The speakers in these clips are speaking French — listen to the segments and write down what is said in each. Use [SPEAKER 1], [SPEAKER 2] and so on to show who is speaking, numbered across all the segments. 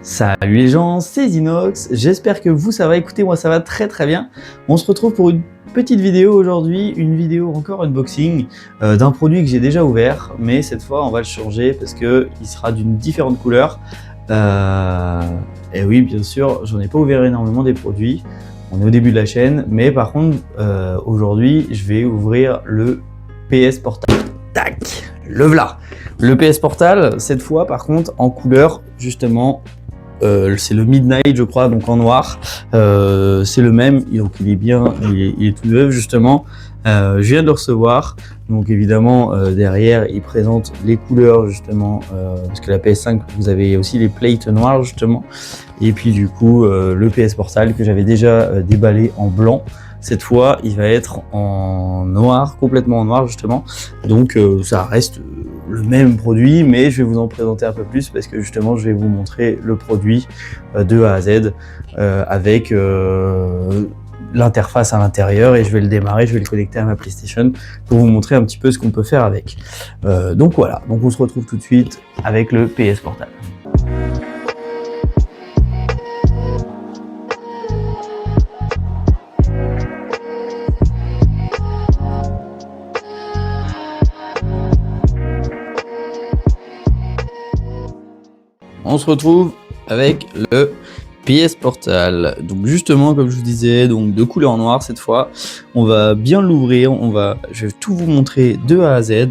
[SPEAKER 1] Salut les gens, c'est Zinox, j'espère que vous ça va. Écoutez, moi ça va très bien. On se retrouve pour une petite vidéo aujourd'hui, une vidéo encore unboxing d'un produit que j'ai déjà ouvert, mais cette fois on va le changer parce que il sera d'une différente couleur. Et oui, bien sûr, j'en ai pas ouvert énormément des produits, on est au début de la chaîne, mais par contre aujourd'hui je vais ouvrir le PS Portal. Tac, le voilà. Le PS Portal, cette fois par contre en couleur justement. C'est le Midnight je crois, donc en noir, c'est le même, donc il est bien, il est tout neuf justement. Je viens de le recevoir, donc évidemment derrière il présente les couleurs justement, parce que la PS5 vous avez aussi les plates noires justement, et puis du coup le PS Portal que j'avais déjà déballé en blanc. Cette fois, il va être en noir, complètement en noir justement. Donc ça reste le même produit, mais je vais vous en présenter un peu plus parce que justement, je vais vous montrer le produit de A à Z avec l'interface à l'intérieur, et je vais le démarrer, je vais le connecter à ma PlayStation pour vous montrer un petit peu ce qu'on peut faire avec. Donc voilà, donc on se retrouve tout de suite avec le PS Portal. On se retrouve avec le PS Portal. Donc justement, comme je vous disais, donc de couleur noire cette fois. On va bien l'ouvrir. Je vais tout vous montrer de A à Z.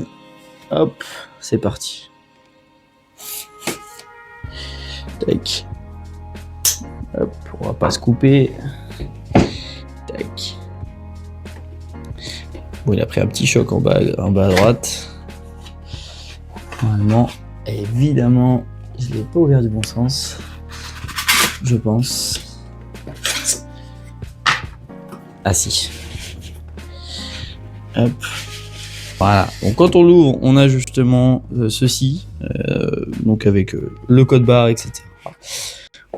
[SPEAKER 1] Hop, c'est parti. Tac. Hop, on va pas se couper. Tac. Bon, il a pris un petit choc en bas à droite. Normalement, évidemment. Je ne l'ai pas ouvert du bon sens, je pense. Ah si. Hop. Voilà. Donc quand on l'ouvre, on a justement ceci, donc avec le code barre, etc.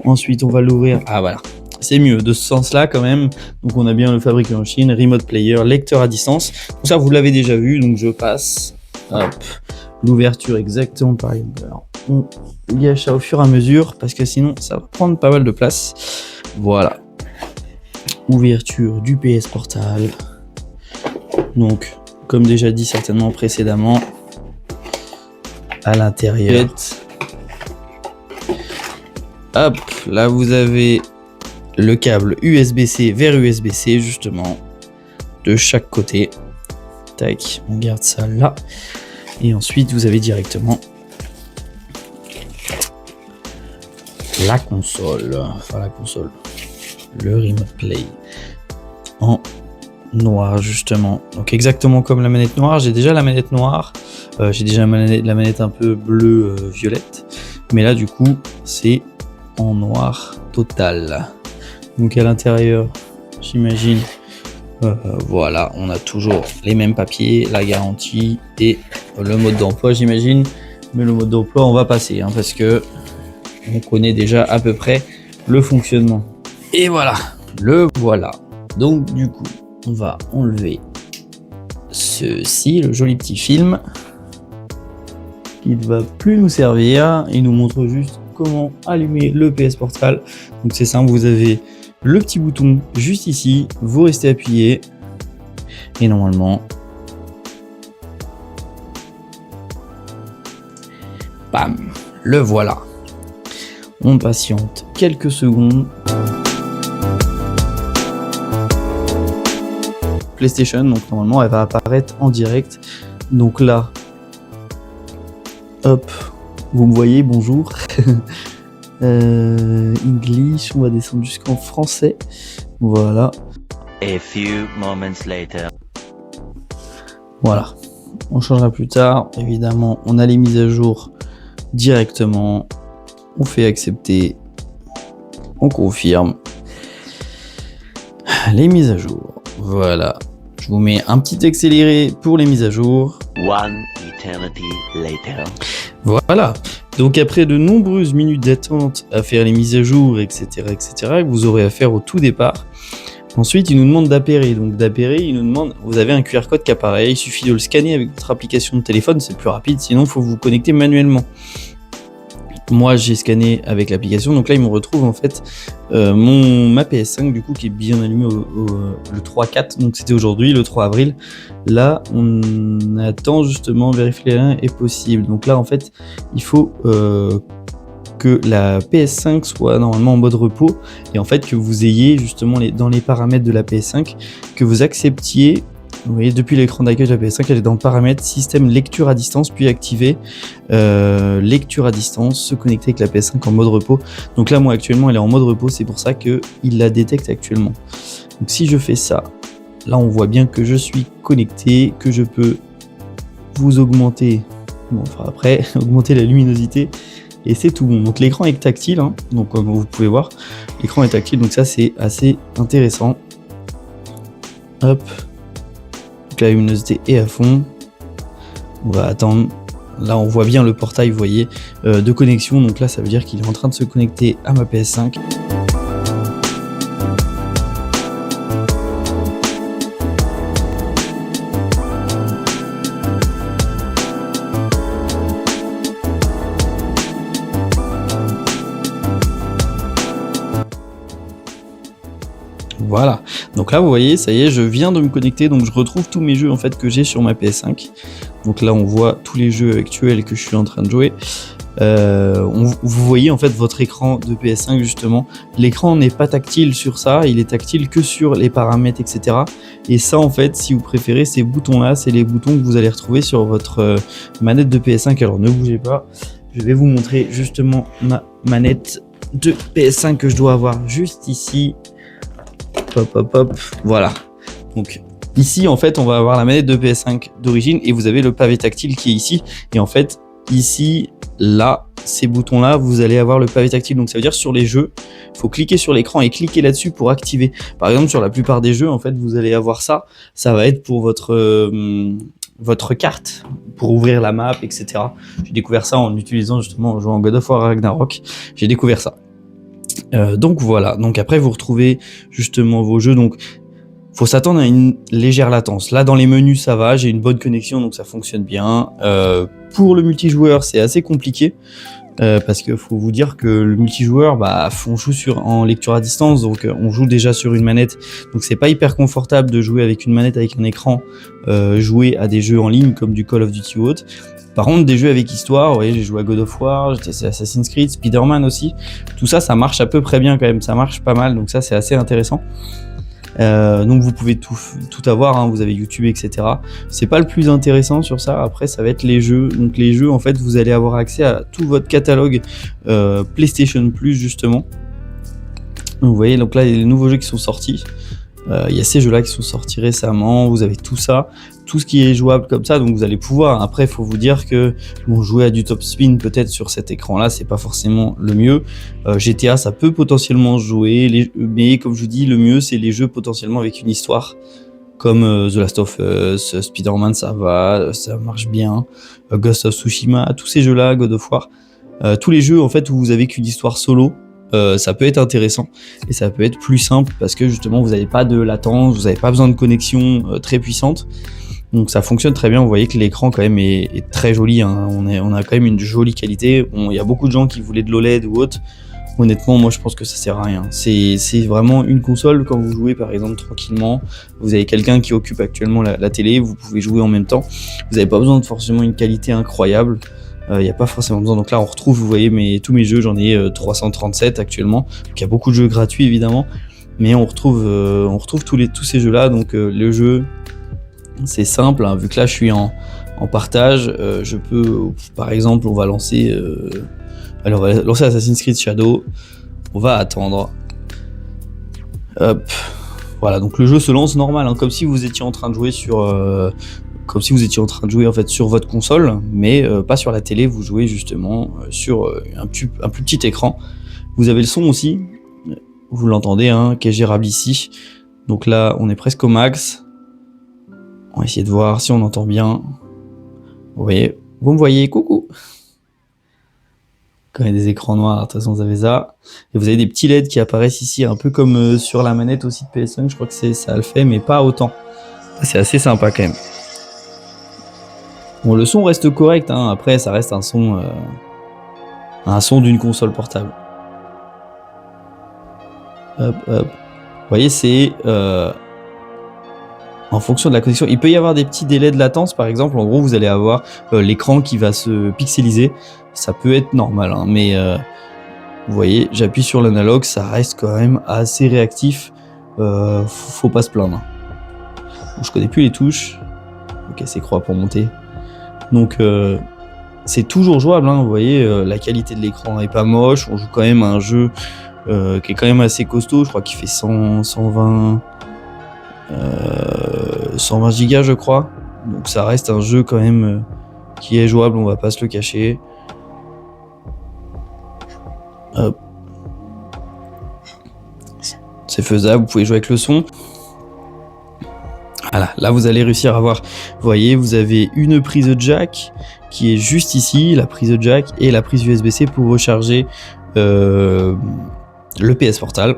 [SPEAKER 1] Ensuite, on va l'ouvrir. Ah voilà. C'est mieux de ce sens-là quand même. Donc on a bien le fabricant en Chine, remote player, lecteur à distance. Donc ça, vous l'avez déjà vu, donc je passe. Hop. L'ouverture exactement pareil. Alors, on gâche ça au fur et à mesure parce que sinon ça va prendre pas mal de place. Voilà. Ouverture du PS Portal. Donc, comme déjà dit certainement précédemment, à l'intérieur. Hop, là vous avez le câble USB-C vers USB-C justement de chaque côté. Tac, on garde ça là. Et ensuite, vous avez directement la console, le Remote Play en noir justement. Donc exactement comme la manette noire, j'ai déjà la manette noire, j'ai déjà la manette un peu bleu violette, mais là du coup c'est en noir total. Donc à l'intérieur, j'imagine. Voilà, on a toujours les mêmes papiers, la garantie et le mode d'emploi, j'imagine. Mais le mode d'emploi, on va passer parce que on connaît déjà à peu près le fonctionnement. Et voilà, le voilà. Donc du coup, on va enlever ceci, le joli petit film qui ne va plus nous servir. Il nous montre juste comment allumer le PS Portal. Donc c'est simple, vous avez le petit bouton juste ici, vous restez appuyé et normalement, bam, le voilà. On patiente quelques secondes. PlayStation, donc normalement elle va apparaître en direct. Donc là, hop, vous me voyez, bonjour. English, on va descendre jusqu'en français. Voilà.
[SPEAKER 2] A few moments later.
[SPEAKER 1] Voilà. On changera plus tard. Évidemment, on a les mises à jour directement. On fait accepter. On confirme. Les mises à jour. Voilà. Je vous mets un petit accéléré pour les mises à jour.
[SPEAKER 2] One eternity later.
[SPEAKER 1] Voilà. Donc après de nombreuses minutes d'attente à faire les mises à jour, etc., que vous aurez à faire au tout départ. Ensuite, il nous demande d'appairer. Donc d'appairer, il nous demande, vous avez un QR code qui apparaît, il suffit de le scanner avec votre application de téléphone, c'est plus rapide, sinon il faut vous connecter manuellement. moi j'ai scanné avec l'application, donc là il me retrouve en fait ma PS5 du coup qui est bien allumée le 3-4, donc c'était aujourd'hui le 3 avril. Là on attend justement vérifier l'un est possible, donc là en fait il faut que la PS5 soit normalement en mode repos et en fait que vous ayez justement dans les paramètres de la PS5 que vous acceptiez. Vous voyez, depuis l'écran d'accueil de la PS5, elle est dans paramètres, système lecture à distance, puis activer lecture à distance, se connecter avec la PS5 en mode repos. Donc là, moi actuellement, elle est en mode repos, c'est pour ça qu'il la détecte actuellement. Donc si je fais ça, là on voit bien que je suis connecté, que je peux vous augmenter, après, augmenter la luminosité. Et c'est tout bon. Donc l'écran est tactile, hein. Donc comme vous pouvez voir, l'écran est tactile, donc ça c'est assez intéressant. Hop. Donc la luminosité est à fond. On va attendre. Là on voit bien le portail, vous voyez, de connexion. Donc là ça veut dire qu'il est en train de se connecter à ma PS5. Voilà, donc là vous voyez, ça y est, je viens de me connecter, donc je retrouve tous mes jeux en fait que j'ai sur ma PS5. Donc là on voit tous les jeux actuels que je suis en train de jouer. Vous voyez en fait votre écran de PS5 justement. L'écran n'est pas tactile sur ça, il est tactile que sur les paramètres, etc. Et ça en fait, si vous préférez, ces boutons là, c'est les boutons que vous allez retrouver sur votre manette de PS5. Alors ne bougez pas, je vais vous montrer justement ma manette de PS5 que je dois avoir juste ici. Hop, hop, hop, voilà. Donc ici en fait on va avoir la manette de PS5 d'origine et vous avez le pavé tactile qui est ici. Et en fait ici, là, ces boutons là, vous allez avoir le pavé tactile. Donc ça veut dire sur les jeux, il faut cliquer sur l'écran et cliquer là-dessus pour activer. Par exemple sur la plupart des jeux en fait vous allez avoir ça. Ça va être pour votre carte, pour ouvrir la map, etc. J'ai découvert ça en utilisant justement en jouant God of War Ragnarok. J'ai découvert ça. Donc voilà, donc après vous retrouvez justement vos jeux, donc faut s'attendre à une légère latence. Là dans les menus ça va, j'ai une bonne connexion donc ça fonctionne bien. Pour le multijoueur c'est assez compliqué parce que faut vous dire que le multijoueur, on joue en lecture à distance, donc on joue déjà sur une manette, donc c'est pas hyper confortable de jouer avec une manette avec un écran, jouer à des jeux en ligne comme du Call of Duty ou autre. Par contre, des jeux avec histoire, vous voyez, j'ai joué à God of War, j'ai testé Assassin's Creed, Spider-Man aussi. Tout ça, ça marche à peu près bien quand même, ça marche pas mal, donc ça c'est assez intéressant. Donc vous pouvez tout avoir, hein, vous avez YouTube, etc. C'est pas le plus intéressant sur ça, après ça va être les jeux. Donc les jeux, en fait, vous allez avoir accès à tout votre catalogue PlayStation Plus, justement. Donc, vous voyez, donc là, il y a les nouveaux jeux qui sont sortis. Il y a ces jeux-là qui sont sortis récemment, vous avez tout ça, tout ce qui est jouable comme ça, donc vous allez pouvoir. Après, il faut vous dire que jouer à du top spin peut-être sur cet écran-là, c'est pas forcément le mieux. GTA, ça peut potentiellement jouer, mais comme je vous dis, le mieux, c'est les jeux potentiellement avec une histoire, comme The Last of Us, Spider-Man, ça va, ça marche bien, Ghost of Tsushima, tous ces jeux-là, God of War, tous les jeux en fait où vous avez qu'une histoire solo. Ça peut être intéressant et ça peut être plus simple parce que justement vous n'avez pas de latence, vous n'avez pas besoin de connexion très puissante, donc ça fonctionne très bien. Vous voyez que l'écran quand même est très joli, hein. On a quand même une jolie qualité. Il y a beaucoup de gens qui voulaient de l'OLED ou autre. Honnêtement, moi je pense que ça sert à rien. C'est vraiment une console quand vous jouez par exemple tranquillement. Vous avez quelqu'un qui occupe actuellement la télé, vous pouvez jouer en même temps. Vous n'avez pas besoin de forcément une qualité incroyable. Il n'y a pas forcément besoin. Donc là on retrouve, vous voyez, tous mes jeux, j'en ai 337 actuellement. Donc il y a beaucoup de jeux gratuits évidemment, mais on retrouve tous ces jeux là. Donc le jeu, c'est simple, hein, vu que là je suis en partage, je peux, par exemple, on va lancer Assassin's Creed Shadow. On va attendre. Hop. Voilà, donc le jeu se lance normal, hein, comme si vous étiez en train de jouer en fait sur votre console, mais pas sur la télé. Vous jouez justement sur un plus petit écran. Vous avez le son aussi, vous l'entendez, hein, qui est gérable ici. Donc là, on est presque au max. On va essayer de voir si on entend bien. Vous voyez, vous me voyez, coucou. Quand il y a des écrans noirs, de toute façon vous avez ça. Et vous avez des petits LED qui apparaissent ici, un peu comme sur la manette aussi de PS5, je crois que ça le fait, mais pas autant. C'est assez sympa quand même. Bon, le son reste correct, hein. Après ça reste un son un son d'une console portable. Hop, hop. Vous voyez, c'est en fonction de la connexion. Il peut y avoir des petits délais de latence, par exemple. En gros, vous allez avoir l'écran qui va se pixeliser. Ça peut être normal, hein, mais vous voyez, j'appuie sur l'analogue, ça reste quand même assez réactif. Faut pas se plaindre. Bon, je connais plus les touches. Ok, c'est croix pour monter. Donc c'est toujours jouable, hein, vous voyez, la qualité de l'écran est pas moche. On joue quand même à un jeu qui est quand même assez costaud. Je crois qu'il fait 120 gigas, je crois. Donc ça reste un jeu quand même qui est jouable, on va pas se le cacher. Hop. C'est faisable, vous pouvez jouer avec le son. Voilà, là vous allez réussir à voir, vous voyez, vous avez une prise jack qui est juste ici, la prise jack et la prise USB-C pour recharger le PS Portal.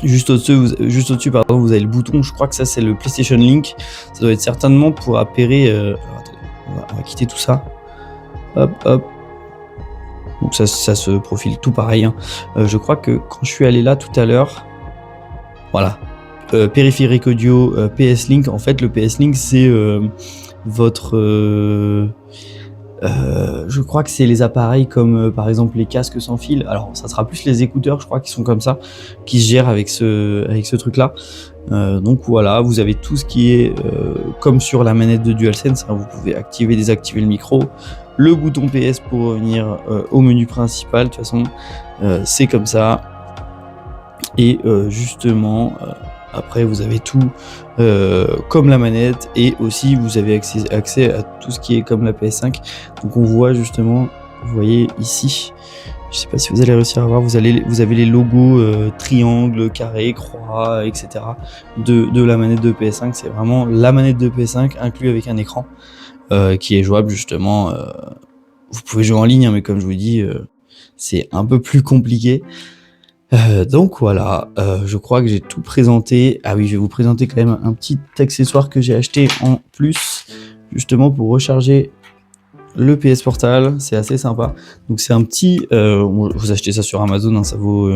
[SPEAKER 1] Juste au-dessus, pardon, vous avez le bouton, je crois que ça c'est le PlayStation Link, ça doit être certainement pour appairer, alors, attendez, on va quitter tout ça, hop hop, donc ça se profile tout pareil, hein. Je crois que quand je suis allé là tout à l'heure, voilà, périphérique audio, PS Link. En fait, le PS Link, c'est votre... je crois que c'est les appareils comme par exemple les casques sans fil. Alors, ça sera plus les écouteurs, je crois, qui sont comme ça, qui se gèrent avec ce truc-là. Donc voilà, vous avez tout ce qui est comme sur la manette de DualSense, hein, vous pouvez activer, désactiver le micro, le bouton PS pour revenir au menu principal. De toute façon, c'est comme ça. Et justement, après vous avez tout comme la manette, et aussi vous avez accès à tout ce qui est comme la PS5. Donc on voit justement, vous voyez ici, je sais pas si vous allez réussir à voir, vous avez les logos triangle, carré, croix, etc. de la manette de PS5. C'est vraiment la manette de PS5 inclus avec un écran qui est jouable justement. Vous pouvez jouer en ligne, hein, mais comme je vous dis, c'est un peu plus compliqué. Donc voilà, je crois que j'ai tout présenté. Ah oui, je vais vous présenter quand même un petit accessoire que j'ai acheté en plus, justement pour recharger le PS Portal. C'est assez sympa. Donc c'est un petit, vous achetez ça sur Amazon, hein, ça vaut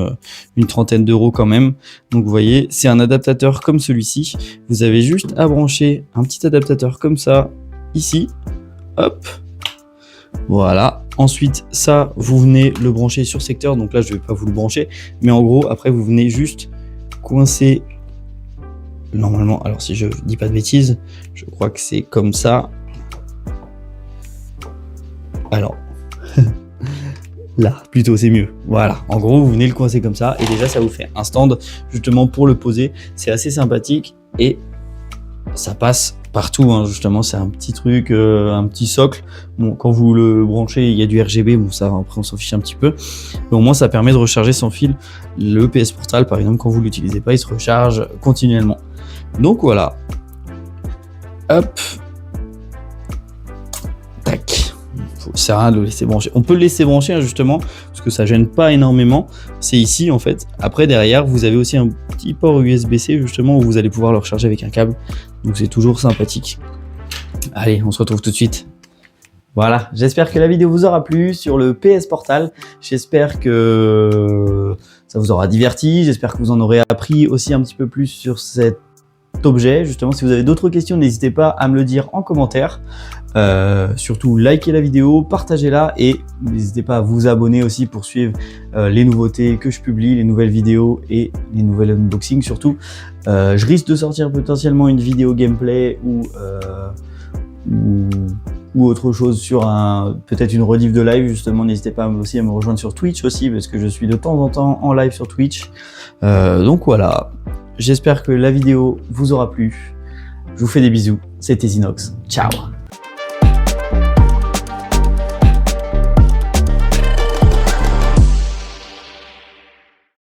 [SPEAKER 1] une trentaine d'euros quand même. Donc vous voyez, c'est un adaptateur comme celui-ci. Vous avez juste à brancher un petit adaptateur comme ça, ici, hop, voilà. Ensuite, ça, vous venez le brancher sur secteur. Donc là, je ne vais pas vous le brancher, mais en gros, après, vous venez juste coincer. Normalement, alors si je dis pas de bêtises, je crois que c'est comme ça. Alors, là, plutôt, c'est mieux. Voilà. En gros, vous venez le coincer comme ça, et déjà, ça vous fait un stand justement pour le poser. C'est assez sympathique et ça passe partout, hein, justement. C'est un petit truc, un petit socle. Bon, quand vous le branchez, il y a du RGB, bon, ça, après on s'en fiche un petit peu, mais au moins ça permet de recharger sans fil. Le PS Portal, par exemple, quand vous l'utilisez pas, il se recharge continuellement. Donc voilà, hop, tac. Ça sert à rien de le laisser brancher. On peut le laisser brancher, hein, justement, parce que ça gêne pas énormément. C'est ici en fait. Après, derrière, vous avez aussi un petit port USB-C, justement, où vous allez pouvoir le recharger avec un câble. Donc c'est toujours sympathique. Allez, on se retrouve tout de suite. Voilà, j'espère que la vidéo vous aura plu sur le PS Portal. J'espère que ça vous aura diverti. J'espère que vous en aurez appris aussi un petit peu plus sur cet objet. Justement, si vous avez d'autres questions, n'hésitez pas à me le dire en commentaire. Surtout, likez la vidéo, partagez-la et n'hésitez pas à vous abonner aussi pour suivre les nouveautés que je publie, les nouvelles vidéos et les nouvelles unboxings surtout. Je risque de sortir potentiellement une vidéo gameplay ou autre chose sur peut-être une rediff de live. Justement, n'hésitez pas aussi à me rejoindre sur Twitch aussi, parce que je suis de temps en temps en live sur Twitch. Donc voilà, j'espère que la vidéo vous aura plu. Je vous fais des bisous, c'était Zinox, ciao.